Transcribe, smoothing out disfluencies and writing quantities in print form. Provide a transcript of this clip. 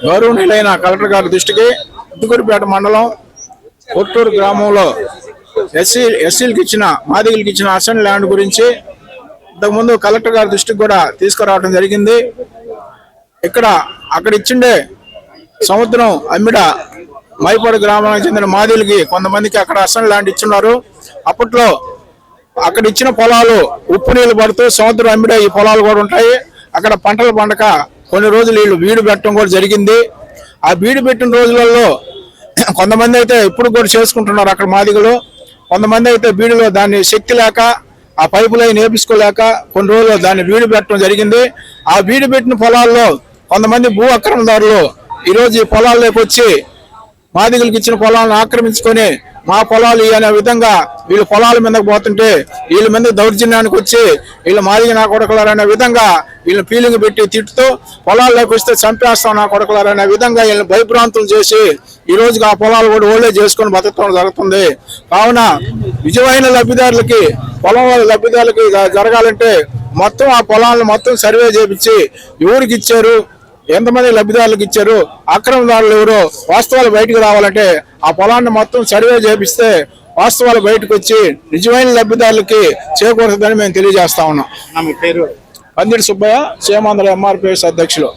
గౌరవనీయులైన కలెక్టర్ గారి దృష్టికి ఉత్తుకూరుపేట మండలం కొట్టూరు గ్రామంలో ఎస్సీలకు ఇచ్చిన మాదిగలకు ఇచ్చిన అసెంబ్లీ ల్యాండ్ గురించి ఇంతకుముందు కలెక్టర్ గారి దృష్టికి కూడా తీసుకురావడం జరిగింది. అక్కడ ఇచ్చిండే సముద్రం అమ్మిడ మైపాడు గ్రామానికి చెందిన మాదిలకి కొంతమందికి అక్కడ అసెంబ్లీ ల్యాండ్ ఇచ్చున్నారు. అప్పట్లో అక్కడ ఇచ్చిన పొలాలు ఉప్పు నీళ్లు పడుతూ సముద్రం అమ్మిడ ఈ పొలాలు కూడా ఉంటాయి. అక్కడ పంటలు పండక కొన్ని రోజులు వీళ్ళు బీడు పెట్టడం కూడా జరిగింది. ఆ బీడు పెట్టిన రోజులలో కొంతమంది అయితే ఇప్పుడు కూడా చేసుకుంటున్నారు అక్కడ మాదిగలు. కొంతమంది అయితే బీడులో దాన్ని శక్తి లేక ఆ పైపు లైన్ వేపించుకోలేక కొన్ని రోజులు దాన్ని బీడు పెట్టడం జరిగింది. ఆ బీడు పెట్టిన పొలాల్లో కొంతమంది భూ అక్రమదారులు ఈరోజు ఈ పొలాల్లోకి వచ్చి మాదిగలకు ఇచ్చిన పొలాలను ఆక్రమించుకొని మా పొలాలు అనే విధంగా వీళ్ళు పొలాల మీదకి పోతుంటే వీళ్ళ మీద దౌర్జన్యానికి వచ్చి వీళ్ళు మాదిగ నా కొడకలారనే విధంగా వీళ్ళని ఫీలింగ్ పెట్టి తిట్టుతూ పొలాల్లోకి వస్తే చంపేస్తాం నా కొడకలారనే విధంగా వీళ్ళని భయభ్రాంతులు చేసి ఈ రోజుకి ఆ పొలాలు కూడా ఓళ్ళే చేసుకొని బతకడం జరుగుతుంది. కావున నిజమైన లబ్ధిదారులకి పొలం లబ్ధిదారులకి జరగాలంటే మొత్తం ఆ పొలాలను మొత్తం సర్వే చేపించి ఎవరికి ఇచ్చారు, ఎంతమంది లబ్ధిదారులకు ఇచ్చారు, అక్రమదారులు ఎవరు, వాస్తవాలు బయటకు రావాలంటే ఆ పొలాన్ని మొత్తం సర్వే చేపిస్తే వాస్తవాలు బయటకు వచ్చి నిజమైన లబ్ధిదారులకి చేకూరుతుందని మేము తెలియజేస్తా ఉన్నాం. నా మీ పేరు? పందిరి సుబ్బయ్య, చేమాంధ్ర ఎంఆర్పిఎస్ అధ్యక్షులు.